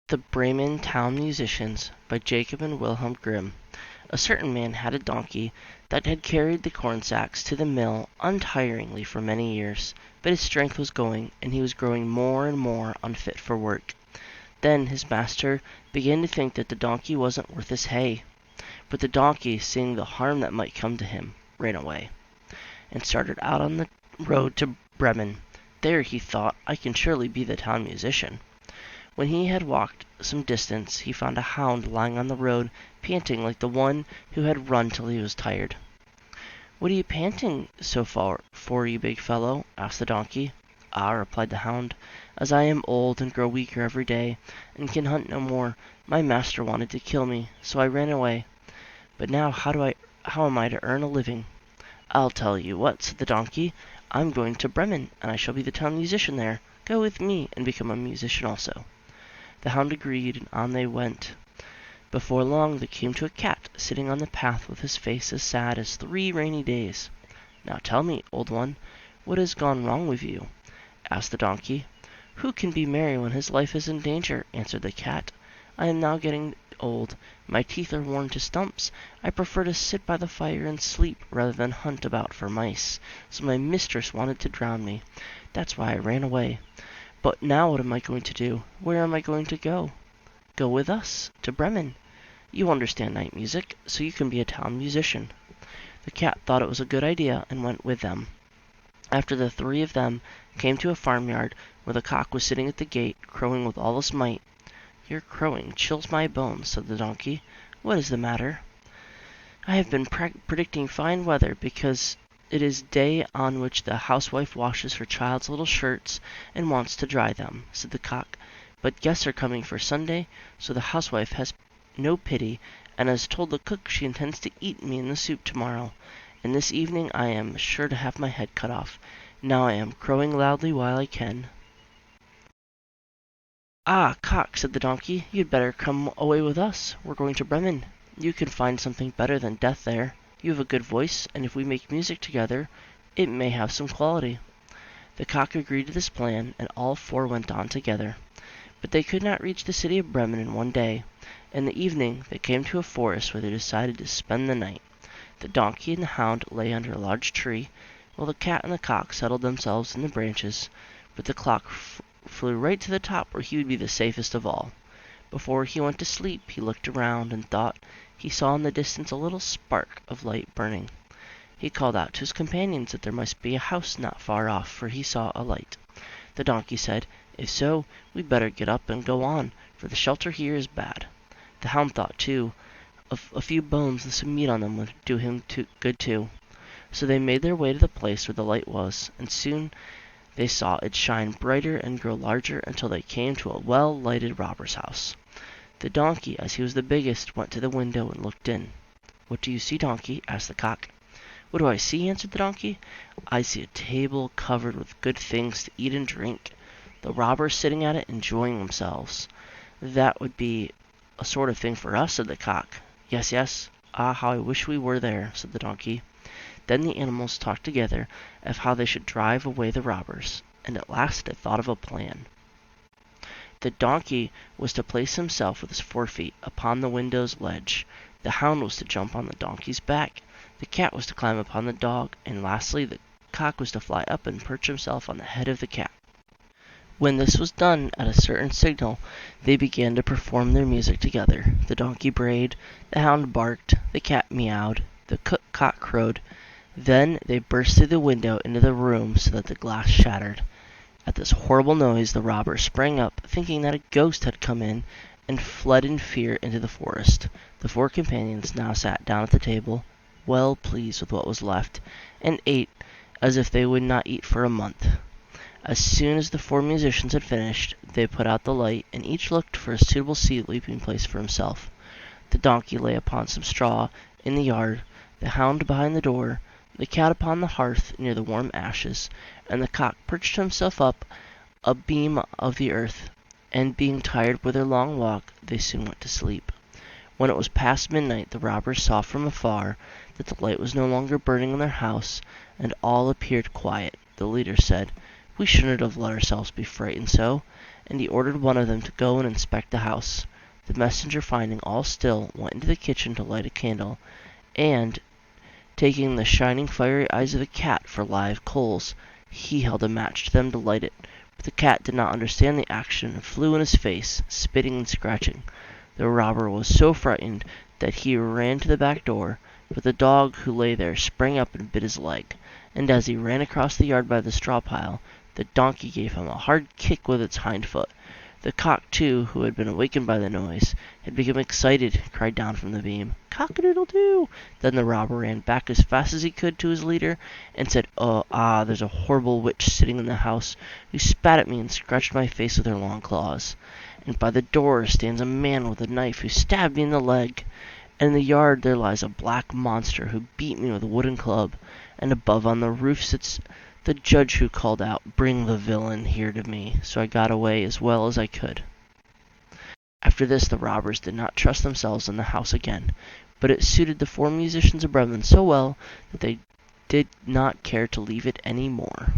The Bremen Town Musicians by Jacob and Wilhelm Grimm. A certain man had a donkey that had carried the corn sacks to the mill untiringly for many years, but his strength was going, and he was growing more and more unfit for work. Then his master began to think that the donkey wasn't worth his hay. But the donkey, seeing the harm that might come to him, ran away, and started out on the road to Bremen. There, he thought, I can surely be the town musician. When he had walked some distance, he found a hound lying on the road, panting like the one who had run till he was tired. "What are you panting so for, you big fellow?" asked the donkey. "Ah," replied the hound, "as I am old and grow weaker every day, and can hunt no more, my master wanted to kill me, so I ran away. But now how am I to earn a living?" "I'll tell you what," said the donkey, "I'm going to Bremen, and I shall be the town musician there. Go with me, and become a musician also." The hound agreed, and on they went. Before long they came to a cat sitting on the path with his face as sad as 3 rainy days. "Now tell me, old one, what has gone wrong with you?" asked the donkey. "Who can be merry when his life is in danger?" answered the cat. "I am now getting old. My teeth are worn to stumps. I prefer to sit by the fire and sleep rather than hunt about for mice. So my mistress wanted to drown me. That's why I ran away. But now what am I going to do? Where am I going to go?" "Go with us to Bremen. You understand night music, so you can be a town musician." The cat thought it was a good idea, and went with them. After the 3 of them came to a farmyard, where the cock was sitting at the gate, crowing with all his might. "Your crowing chills my bones," said the donkey. "What is the matter?" "I have been predicting fine weather, because it is day on which the housewife washes her child's little shirts and wants to dry them," said the cock. "But guests are coming for Sunday, so the housewife has no pity, and has told the cook she intends to eat me in the soup tomorrow, and this evening I am sure to have my head cut off. Now I am crowing loudly while I can." "Ah, cock," said the donkey, "you'd better come away with us. We're going to Bremen. You can find something better than death there. You have a good voice, and if we make music together, it may have some quality." The cock agreed to this plan, and all 4 went on together. But they could not reach the city of Bremen in one day. In the evening they came to a forest where they decided to spend the night. The donkey and the hound lay under a large tree, while the cat and the cock settled themselves in the branches. But the cock flew right to the top, where he would be the safest of all. Before he went to sleep he looked around, and thought he saw in the distance a little spark of light burning. He called out to his companions that there must be a house not far off, for he saw a light. The donkey said, "If so, we'd better get up and go on, for the shelter here is bad." The hound thought, too, of a few bones and some meat on them would do him good too. So they made their way to the place where the light was, and soon they saw it shine brighter and grow larger until they came to a well-lighted robber's house. The donkey, as he was the biggest, went to the window and looked in. "What do you see, donkey?" asked the cock. "What do I see?" answered the donkey. "I see a table covered with good things to eat and drink. The robbers sitting at it enjoying themselves." "That would be a sort of thing for us," said the cock. "Yes, yes. Ah, how I wish we were there," said the donkey. Then the animals talked together of how they should drive away the robbers, and at last they thought of a plan. The donkey was to place himself with his 4 feet upon the window's ledge. The hound was to jump on the donkey's back. The cat was to climb upon the dog, and lastly the cock was to fly up and perch himself on the head of the cat. When this was done, at a certain signal, they began to perform their music together. The donkey brayed, the hound barked, the cat meowed, the cock crowed. Then they burst through the window into the room so that the glass shattered. At this horrible noise the robbers sprang up, thinking that a ghost had come in, and fled in fear into the forest. The 4 companions now sat down at the table, well pleased with what was left, and ate as if they would not eat for a month. As soon as the 4 musicians had finished, they put out the light, and each looked for a suitable sleeping place for himself. The donkey lay upon some straw in the yard, the hound behind the door, the cat upon the hearth near the warm ashes, and the cock perched himself up a beam of the earth, and being tired with their long walk, they soon went to sleep. When it was past midnight, the robbers saw from afar that the light was no longer burning in their house, and all appeared quiet. The leader said, "We shouldn't have let ourselves be frightened so, and he ordered one of them to go and inspect the house. The messenger, finding all still, went into the kitchen to light a candle, and, taking the shining fiery eyes of the cat for live coals, he held a match to them to light it. But the cat did not understand the action, and flew in his face, spitting and scratching. The robber was so frightened that he ran to the back door, but the dog who lay there sprang up and bit his leg, and as he ran across the yard by the straw pile, the donkey gave him a hard kick with its hind foot. The cock, too, who had been awakened by the noise, had become excited, and cried down from the beam, "Cock-a-doodle-doo!" Then the robber ran back as fast as he could to his leader, and said, there's a horrible witch sitting in the house, who spat at me and scratched my face with her long claws. And by the door stands a man with a knife, who stabbed me in the leg. And in the yard there lies a black monster, who beat me with a wooden club. And above on the roof sits the judge, who called out, "Bring the villain here to me." So I got away as well as I could. After this the robbers did not trust themselves in the house again, but it suited the 4 musicians of Bremen so well that they did not care to leave it any more.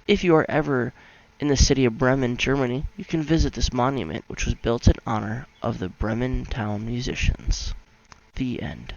If you are ever in the city of Bremen, Germany, you can visit this monument, which was built in honor of the Bremen town musicians. The end.